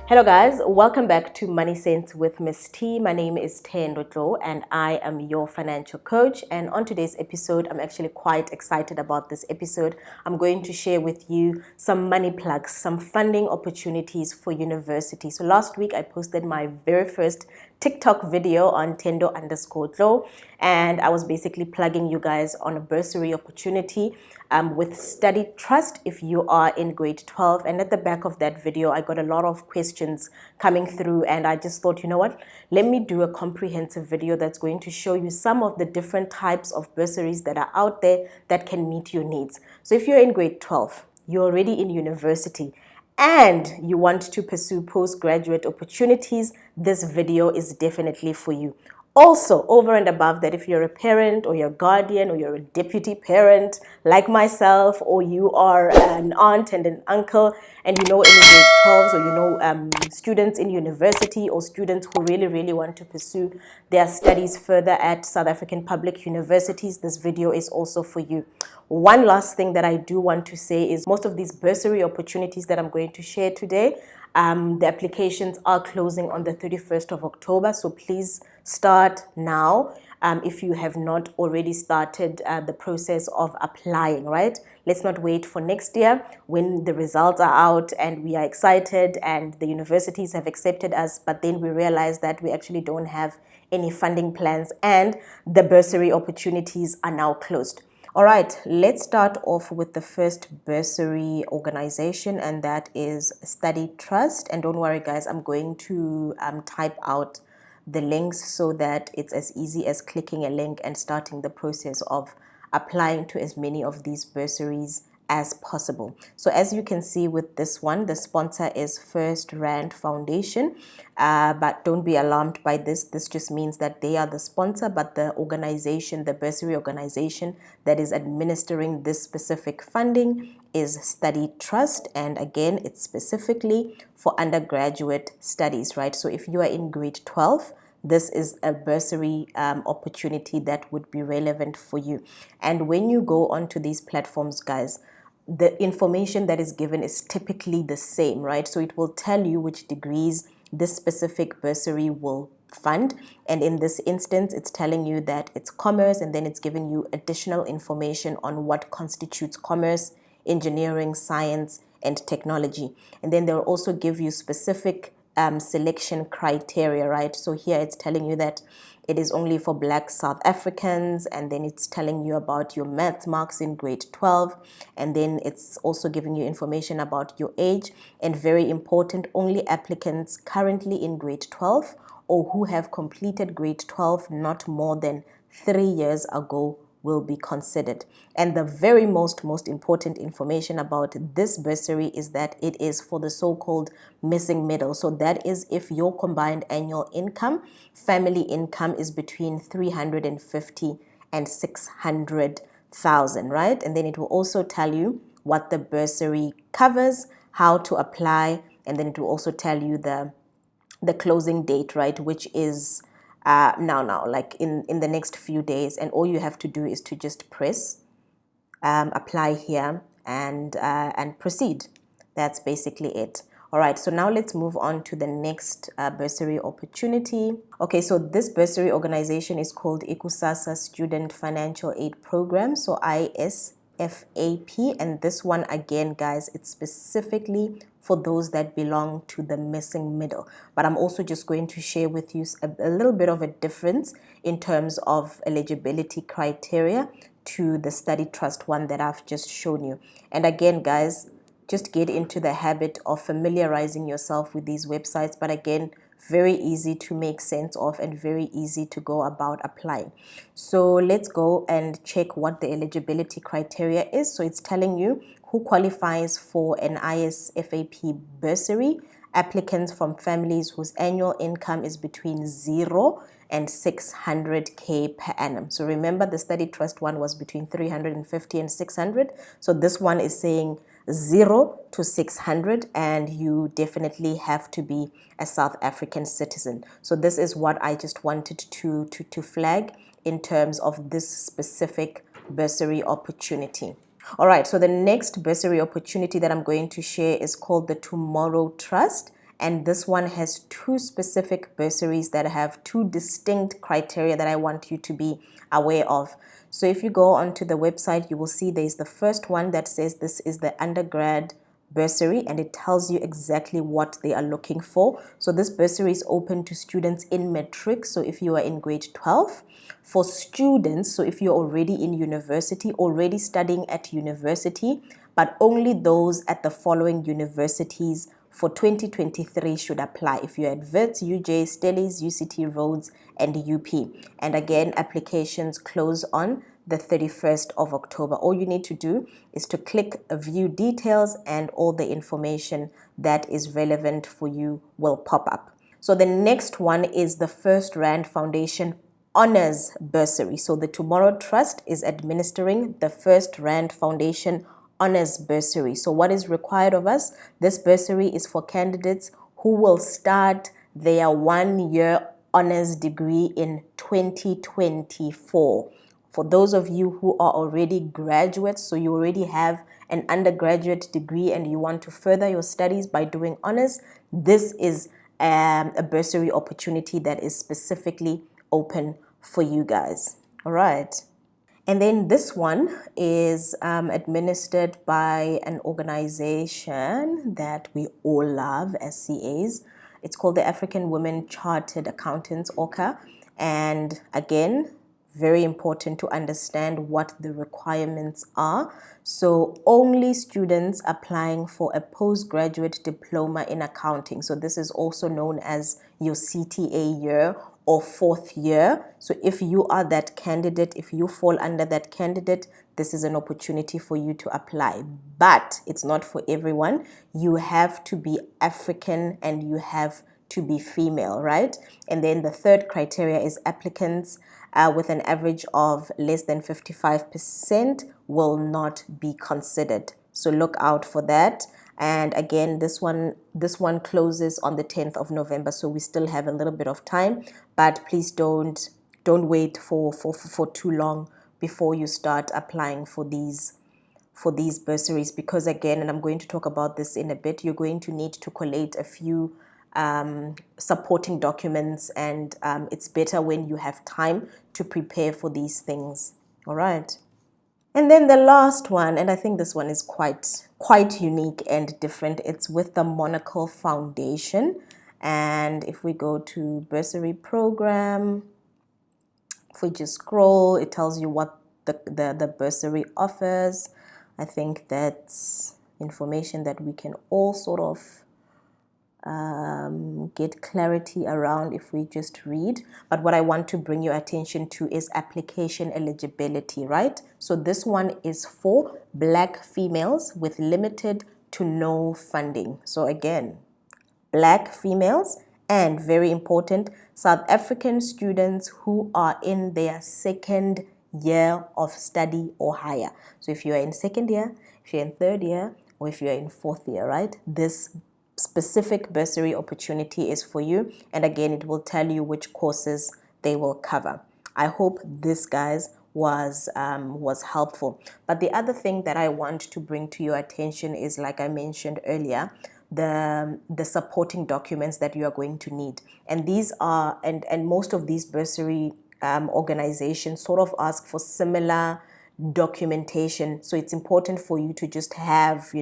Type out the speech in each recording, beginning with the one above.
Hello guys, welcome back to Money Sense with Miss T. My name is Tendo and I am your financial coach. And on today's episode, I'm actually quite excited about this episode. I'm going to share with you some money plugs, some funding opportunities for university. So last week I posted my very first TikTok video on Tendo_Glow, and I was basically plugging you guys on a bursary opportunity with Study Trust if you are in grade 12. And at the back of that video, I got a lot of questions coming through, and I just thought, you know what, let me do a comprehensive video that's going to show you some of the different types of bursaries that are out there that can meet your needs. So if you're in grade 12, you're already in university, and you want to pursue postgraduate opportunities, this video is definitely for you. Also, over and above that, if you're a parent or you're a guardian or you're a deputy parent like myself, or you are an aunt and an uncle and you know any grade 12s, or you know students in university or students who really want to pursue their studies further at South African public universities, this video is also for you. One last thing that I do want to say is most of these bursary opportunities that I'm going to share today, the applications are closing on the 31st of October, so please start now if you have not already started the process of applying, right? Let's not wait for next year when the results are out and we are excited and the universities have accepted us, but then we realize that we actually don't have any funding plans and the bursary opportunities are now closed. All right, let's start off with the first bursary organization, and that is Study Trust. And don't worry, guys, I'm going to type out the links so that it's as easy as clicking a link and starting the process of applying to as many of these bursaries as possible. So as you can see with this one, the sponsor is First Rand Foundation, but don't be alarmed by this. This just means that they are the sponsor, but the organization, the bursary organization that is administering this specific funding is Study Trust. And again, it's specifically for undergraduate studies, right? So if you are in grade 12, this is a bursary opportunity that would be relevant for you. And when you go onto these platforms, guys, the information that is given is typically the same, right? So it will tell you which degrees this specific bursary will fund. And in this instance, it's telling you that it's commerce, and then it's giving you additional information on what constitutes commerce, engineering, science, and technology. And then they'll also give you specific selection criteria, right? So here it's telling you that it is only for Black South Africans, and then it's telling you about your math marks in grade 12, and then it's also giving you information about your age, and very important, only applicants currently in grade 12 or who have completed grade 12 not more than 3 years ago will be considered. And the very most important information about this bursary is that it is for the so-called missing middle. So that is if your combined annual income, family income, is between 350 and 600,000, right? And then it will also tell you what the bursary covers, how to apply, and then it will also tell you the closing date, right, which is now like in the next few days. And all you have to do is to just press apply here and proceed. That's basically it. All right, so now let's move on to the next bursary opportunity. Okay, so this bursary organization is called Ikusasa Student Financial Aid Program, so ISFAP. And this one, again, guys, it's specifically for those that belong to the missing middle. But I'm also just going to share with you a little bit of a difference in terms of eligibility criteria to the Study Trust one that I've just shown you. And again, guys, just get into the habit of familiarizing yourself with these websites. But again, very easy to make sense of and very easy to go about applying. So let's go and check what the eligibility criteria is. So it's telling you who qualifies for an ISFAP bursary: applicants from families whose annual income is between 0 and 600K per annum. So remember, the Study Trust one was between 350 and 600. So this one is saying 0 to 600, and you definitely have to be a South African citizen. So this is what I just wanted to flag in terms of this specific bursary opportunity. All right, so the next bursary opportunity that I'm going to share is called the Tomorrow Trust, And this one has two specific bursaries that have two distinct criteria that I want you to be aware of. So if you go onto the website, you will see there's the first one that says this is the undergrad bursary, and it tells you exactly what they are looking for. So this bursary is open to students in matric, so if you are in grade 12, for students, so if you're already in university, already studying at university, but only those at the following universities for 2023 should apply. If you're at Wits, UJ, Stellies, UCT, Rhodes, and UP. And again, applications close on the 31st of October. All you need to do is to click view details, and all the information that is relevant for you will pop up. So the next one is the First Rand Foundation Honors Bursary. So the Tomorrow Trust is administering the First Rand Foundation Honors Bursary. So what is required of us? This bursary is for candidates who will start their 1-year honors degree in 2024. For those of you who are already graduates, so you already have an undergraduate degree and you want to further your studies by doing honors, this is a bursary opportunity that is specifically open for you guys. All right. And then this one is administered by an organization that we all love as CAs. It's called the African Women Chartered Accountants, ORCA. And again, very important to understand what the requirements are. So only students applying for a postgraduate diploma in accounting. So this is also known as your CTA year or 4th year. So if you are that candidate, if you fall under that candidate, this is an opportunity for you to apply. But it's not for everyone. You have to be African and you have to be female, right? And then the third criteria is applicants with an average of less than 55% will not be considered. So look out for that. And again, this one closes on the 10th of November, so we still have a little bit of time, but please don't wait for too long before you start applying for these bursaries, because again, and I'm going to talk about this in a bit, you're going to need to collate a few supporting documents, and it's better when you have time to prepare for these things. All right. And then the last one, and I think this one is quite unique and different. It's with the Mondli Foundation. And if we go to bursary program, if we just scroll, it tells you what the bursary offers. I think that's information that we can all sort of get clarity around if we just read. But what I want to bring your attention to is application eligibility, right? So this one is for Black females with limited to no funding. So again, Black females, and very important, South African students who are in their 2nd year of study or higher. So if you are in 2nd year, if you're in 3rd year, or if you're in 4th year, right? This specific bursary opportunity is for you, and again, it will tell you which courses they will cover. I hope this, guys, was helpful. But the other thing that I want to bring to your attention is, like I mentioned earlier, the supporting documents that you are going to need, and these are and most of these bursary organizations sort of ask for similar documentation. So it's important for you to just have,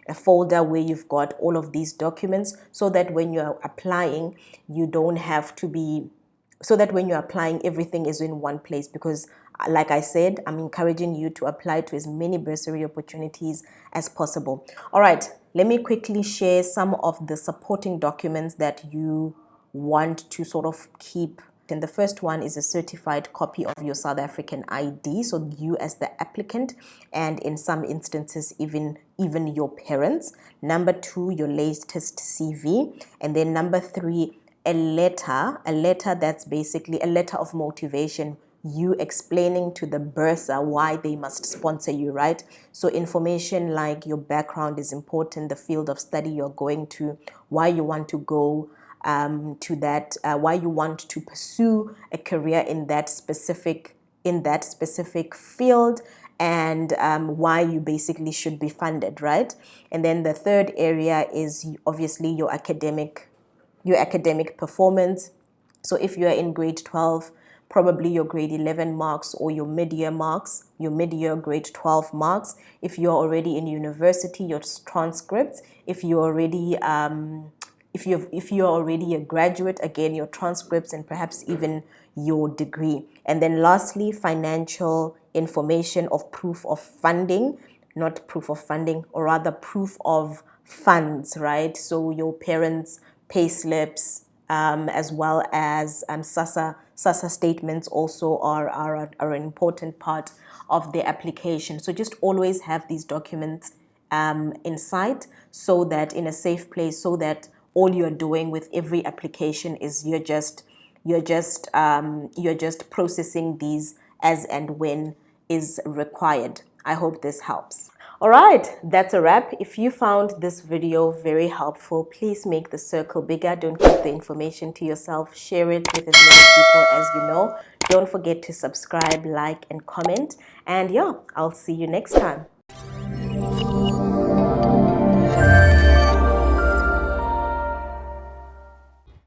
a folder where you've got all of these documents, so that when you're applying, you don't have to be, so that when you're applying, everything is in one place. Because like I said, I'm encouraging you to apply to as many bursary opportunities as possible. All right, let me quickly share some of the supporting documents that you want to sort of keep. And the first one is a certified copy of your South African ID, so you as the applicant, and in some instances even your parents. Number 2, your latest CV. And then number 3, a letter that's basically a letter of motivation, you explaining to the bursar why they must sponsor you, right? So information like your background is important, the field of study you're going to, why you want to go to that, why you want to pursue a career in that specific field, and why you basically should be funded, right? And then the third area is obviously your academic performance. So if you are in grade 12, probably your grade 11 marks or your mid-year marks, your mid-year grade 12 marks. If you're already in university, your transcripts. If you're already if you're already a graduate, again, your transcripts and perhaps even your degree. And then lastly, financial information of proof of funding, not proof of funding, or rather proof of funds, right? So your parents' pay slips, as well as SASA statements also are an important part of the application. So just always have these documents in sight, so that in a safe place, so that all you're doing with every application is you're just processing these as and when is required. I hope this helps. All right, that's a wrap. If you found this video very helpful, please make the circle bigger. Don't keep the information to yourself. Share it with as many people as you know. Don't forget to subscribe, like, and comment. And yeah, I'll see you next time.